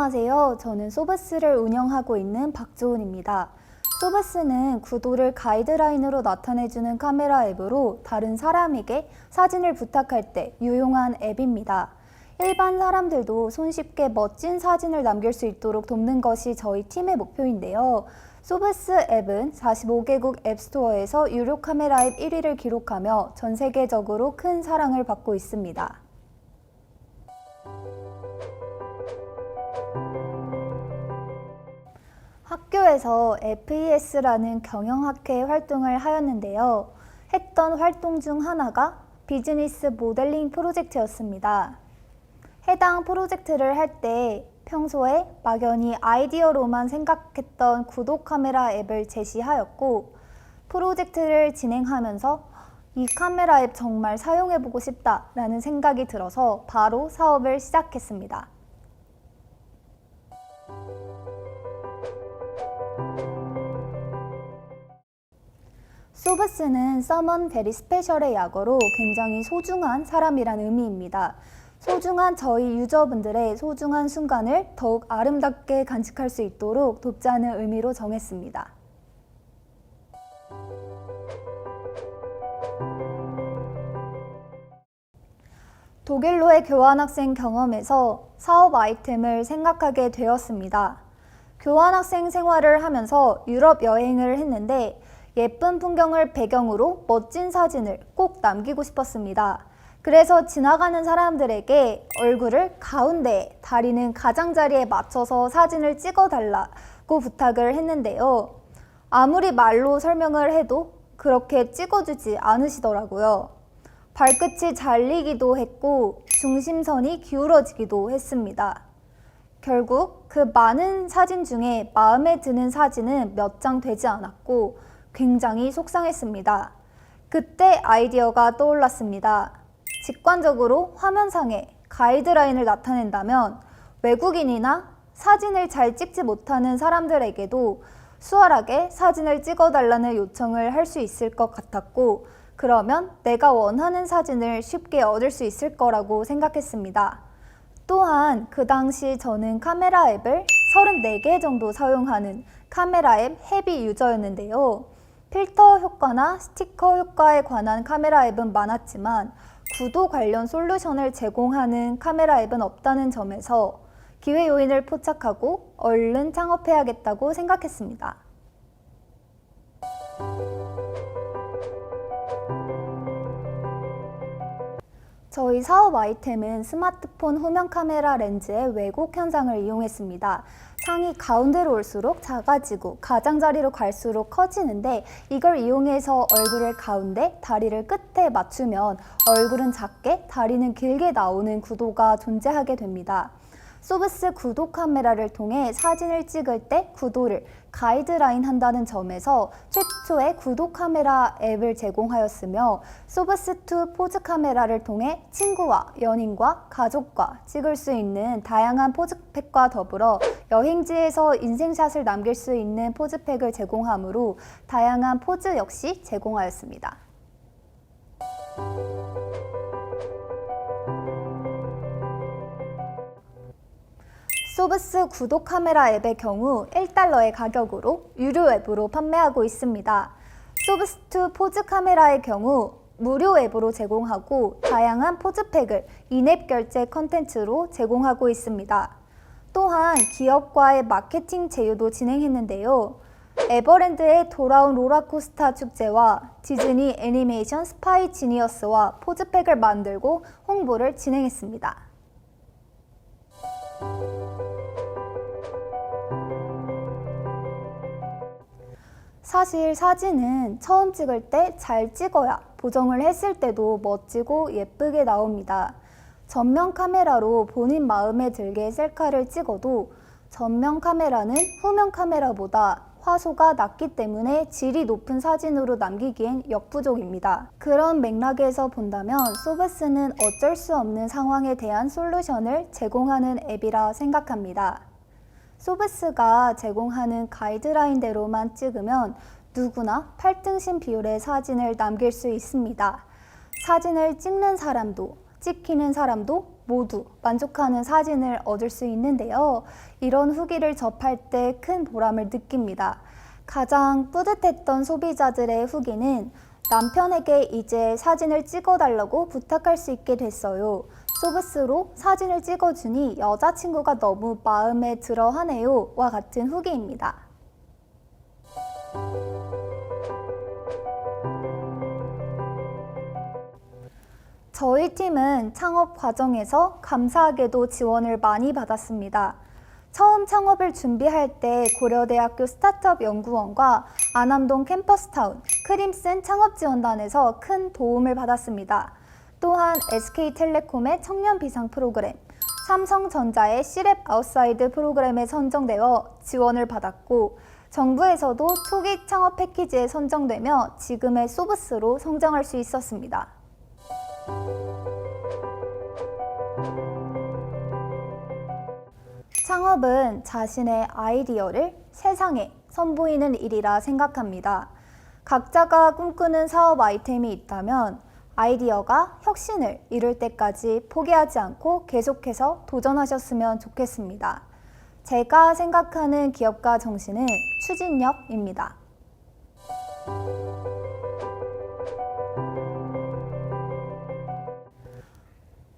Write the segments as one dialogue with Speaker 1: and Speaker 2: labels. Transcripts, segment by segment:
Speaker 1: 안녕하세요. 저는 소브스를 운영하고 있는 박조은입니다. 소브스는 구도를 가이드라인으로 나타내주는 카메라 앱으로 다른 사람에게 사진을 부탁할 때 유용한 앱입니다. 일반 사람들도 손쉽게 멋진 사진을 남길 수 있도록 돕는 것이 저희 팀의 목표인데요. 소브스 앱은 45개국 앱스토어에서 유료 카메라 앱 1위를 기록하며 전 세계적으로 큰 사랑을 받고 있습니다. 학교에서 FES라는 경영학회 활동을 하였는데요. 했던 활동 중 하나가 비즈니스 모델링 프로젝트였습니다. 해당 프로젝트를 할 때 평소에 막연히 아이디어로만 생각했던 구독 카메라 앱을 제시하였고, 프로젝트를 진행하면서 이 카메라 앱 정말 사용해보고 싶다라는 생각이 들어서 바로 사업을 시작했습니다. 소브스는 Someone Very Special의 약어로 굉장히 소중한 사람이란 의미입니다. 소중한 저희 유저분들의 소중한 순간을 더욱 아름답게 간직할 수 있도록 돕자는 의미로 정했습니다. 독일로의 교환학생 경험에서 사업 아이템을 생각하게 되었습니다. 교환학생 생활을 하면서 유럽 여행을 했는데 예쁜 풍경을 배경으로 멋진 사진을 꼭 남기고 싶었습니다. 그래서 지나가는 사람들에게 얼굴을 가운데에, 다리는 가장자리에 맞춰서 사진을 찍어달라고 부탁을 했는데요. 아무리 말로 설명을 해도 그렇게 찍어주지 않으시더라고요. 발끝이 잘리기도 했고 중심선이 기울어지기도 했습니다. 결국 그 많은 사진 중에 마음에 드는 사진은 몇 장 되지 않았고 굉장히 속상했습니다. 그때 아이디어가 떠올랐습니다. 직관적으로 화면상에 가이드라인을 나타낸다면 외국인이나 사진을 잘 찍지 못하는 사람들에게도 수월하게 사진을 찍어달라는 요청을 할 수 있을 것 같았고, 그러면 내가 원하는 사진을 쉽게 얻을 수 있을 거라고 생각했습니다. 또한 그 당시 저는 카메라 앱을 34개 정도 사용하는 카메라 앱 헤비 유저였는데요. 필터 효과나 스티커 효과에 관한 카메라 앱은 많았지만 구도 관련 솔루션을 제공하는 카메라 앱은 없다는 점에서 기회 요인을 포착하고 얼른 창업해야겠다고 생각했습니다. 저희 사업 아이템은 스마트폰 후면 카메라 렌즈의 왜곡 현상을 이용했습니다. 상이 가운데로 올수록 작아지고 가장자리로 갈수록 커지는데, 이걸 이용해서 얼굴을 가운데, 다리를 끝에 맞추면 얼굴은 작게, 다리는 길게 나오는 구도가 존재하게 됩니다. 소브스 구도 카메라를 통해 사진을 찍을 때 구도를 가이드라인 한다는 점에서 최초의 구도 카메라 앱을 제공하였으며, 소브스2 포즈 카메라를 통해 친구와 연인과 가족과 찍을 수 있는 다양한 포즈팩과 더불어 여행지에서 인생샷을 남길 수 있는 포즈팩을 제공하므로 다양한 포즈 역시 제공하였습니다. 소브스 구독 카메라 앱의 경우 1달러의 가격으로 유료 앱으로 판매하고 있습니다. 소브스2 포즈 카메라의 경우 무료 앱으로 제공하고 다양한 포즈팩을 인앱 결제 컨텐츠로 제공하고 있습니다. 또한 기업과의 마케팅 제휴도 진행했는데요. 에버랜드의 돌아온 롤러코스터 축제와 디즈니 애니메이션 스파이 지니어스와 포즈팩을 만들고 홍보를 진행했습니다. 사실 사진은 처음 찍을 때 잘 찍어야 보정을 했을 때도 멋지고 예쁘게 나옵니다. 전면 카메라로 본인 마음에 들게 셀카를 찍어도 전면 카메라는 후면 카메라보다 화소가 낮기 때문에 질이 높은 사진으로 남기기엔 역부족입니다. 그런 맥락에서 본다면 소브스는 어쩔 수 없는 상황에 대한 솔루션을 제공하는 앱이라 생각합니다. 소브스가 제공하는 가이드라인대로만 찍으면 누구나 8등신 비율의 사진을 남길 수 있습니다. 사진을 찍는 사람도 찍히는 사람도 모두 만족하는 사진을 얻을 수 있는데요. 이런 후기를 접할 때 큰 보람을 느낍니다. 가장 뿌듯했던 소비자들의 후기는 남편에게 이제 사진을 찍어달라고 부탁할 수 있게 됐어요. 소브스로 사진을 찍어주니 여자친구가 너무 마음에 들어 하네요. 와 같은 후기입니다. 저희 팀은 창업 과정에서 감사하게도 지원을 많이 받았습니다. 처음 창업을 준비할 때 고려대학교 스타트업 연구원과 안암동 캠퍼스타운, 크림슨 창업지원단에서 큰 도움을 받았습니다. 또한 SK텔레콤의 청년 비상 프로그램, 삼성전자의 C랩 아웃사이드 프로그램에 선정되어 지원을 받았고 정부에서도 초기 창업 패키지에 선정되며 지금의 소브스로 성장할 수 있었습니다. 창업은 자신의 아이디어를 세상에 선보이는 일이라 생각합니다. 각자가 꿈꾸는 사업 아이템이 있다면 아이디어가 혁신을 이룰 때까지 포기하지 않고 계속해서 도전하셨으면 좋겠습니다. 제가 생각하는 기업가 정신은 추진력입니다.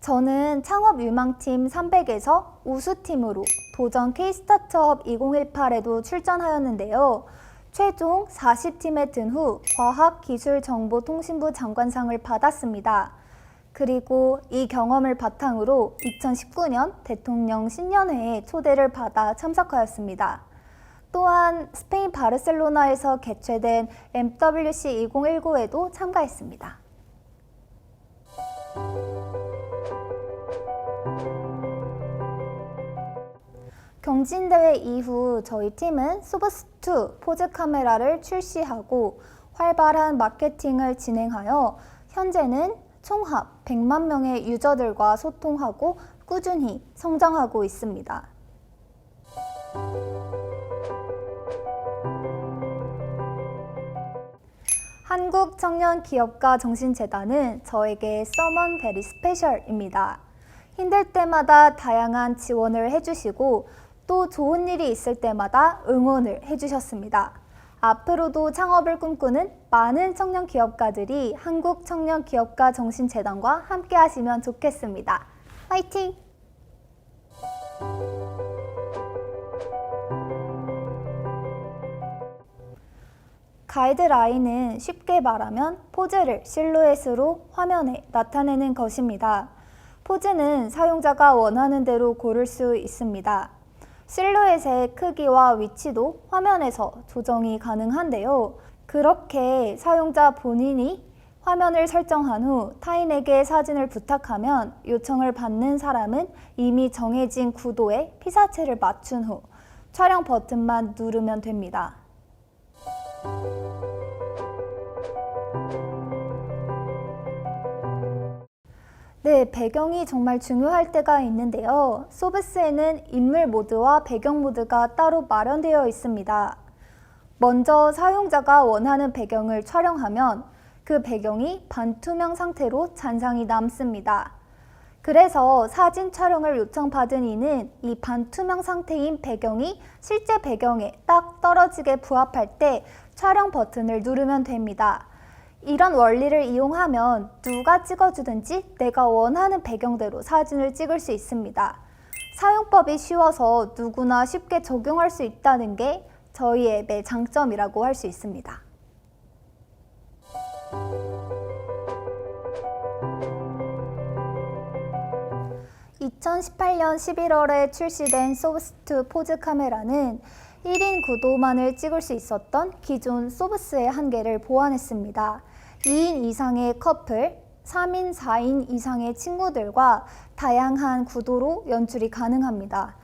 Speaker 1: 저는 창업 유망팀 300에서 우수팀으로 도전 K스타트업 2018에도 출전하였는데요. 최종 40팀에 든 후 과학기술정보통신부 장관상을 받았습니다. 그리고 이 경험을 바탕으로 2019년 대통령 신년회에 초대를 받아 참석하였습니다. 또한 스페인 바르셀로나에서 개최된 MWC 2019에도 참가했습니다. 경진대회 이후 저희 팀은 소브스2 포즈 카메라를 출시하고 활발한 마케팅을 진행하여 현재는 총합 100만 명의 유저들과 소통하고 꾸준히 성장하고 있습니다. 한국청년기업가정신재단은 저에게 Someone Very Special입니다. 힘들 때마다 다양한 지원을 해주시고 또 좋은 일이 있을 때마다 응원을 해주셨습니다. 앞으로도 창업을 꿈꾸는 많은 청년 기업가들이 한국청년기업가정신재단과 함께 하시면 좋겠습니다. 화이팅! 가이드라인은 쉽게 말하면 포즈를 실루엣으로 화면에 나타내는 것입니다. 포즈는 사용자가 원하는 대로 고를 수 있습니다. 실루엣의 크기와 위치도 화면에서 조정이 가능한데요. 그렇게 사용자 본인이 화면을 설정한 후 타인에게 사진을 부탁하면 요청을 받는 사람은 이미 정해진 구도에 피사체를 맞춘 후 촬영 버튼만 누르면 됩니다. 네, 배경이 정말 중요할 때가 있는데요. 소브스에는 인물 모드와 배경 모드가 따로 마련되어 있습니다. 먼저 사용자가 원하는 배경을 촬영하면 그 배경이 반투명 상태로 잔상이 남습니다. 그래서 사진 촬영을 요청받은 이는 이 반투명 상태인 배경이 실제 배경에 딱 떨어지게 부합할 때 촬영 버튼을 누르면 됩니다. 이런 원리를 이용하면 누가 찍어주든지 내가 원하는 배경대로 사진을 찍을 수 있습니다. 사용법이 쉬워서 누구나 쉽게 적용할 수 있다는 게 저희 앱의 장점이라고 할 수 있습니다. (2018년 11월에) 출시된 소브스2 포즈 카메라는 1인 구도만을 찍을 수 있었던 기존 소브스의 한계를 보완했습니다. 2인 이상의 커플, 3인, 4인 이상의 친구들과 다양한 구도로 연출이 가능합니다.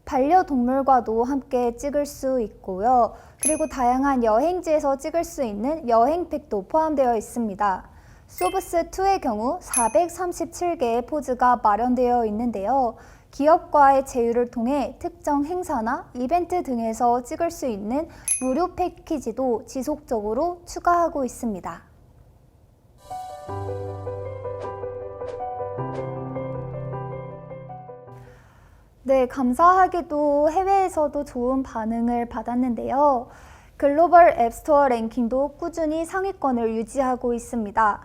Speaker 1: 반려동물과도 함께 찍을 수 있고요. 그리고 다양한 여행지에서 찍을 수 있는 여행팩도 포함되어 있습니다. 소브스2의 경우 437개의 포즈가 마련되어 있는데요. 기업과의 제휴를 통해 특정 행사나 이벤트 등에서 찍을 수 있는 무료 패키지도 지속적으로 추가하고 있습니다. 네, 감사하게도 해외에서도 좋은 반응을 받았는데요. 글로벌 앱스토어 랭킹도 꾸준히 상위권을 유지하고 있습니다.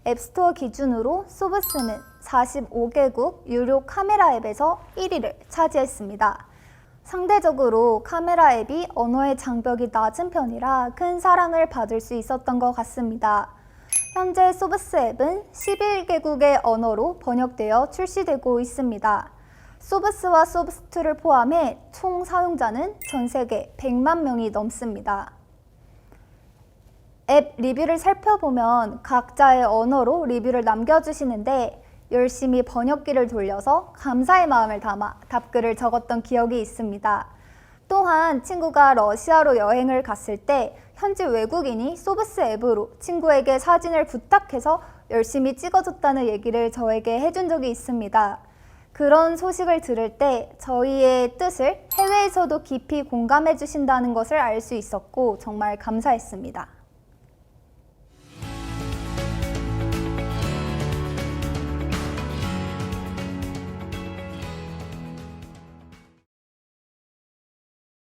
Speaker 1: 앱스토어 기준으로 소브스는 45개국 유료 카메라 앱에서 1위를 차지했습니다. 상대적으로 카메라 앱이 언어의 장벽이 낮은 편이라 큰 사랑을 받을 수 있었던 것 같습니다. 현재 소브스 앱은 11개국의 언어로 번역되어 출시되고 있습니다. 소브스와 소브스2를 포함해 총 사용자는 전 세계 100만 명이 넘습니다. 앱 리뷰를 살펴보면 각자의 언어로 리뷰를 남겨주시는데 열심히 번역기를 돌려서 감사의 마음을 담아 답글을 적었던 기억이 있습니다. 또한 친구가 러시아로 여행을 갔을 때 현지 외국인이 소브스 앱으로 친구에게 사진을 부탁해서 열심히 찍어줬다는 얘기를 저에게 해준 적이 있습니다. 그런 소식을 들을 때 저희의 뜻을 해외에서도 깊이 공감해 주신다는 것을 알 수 있었고 정말 감사했습니다.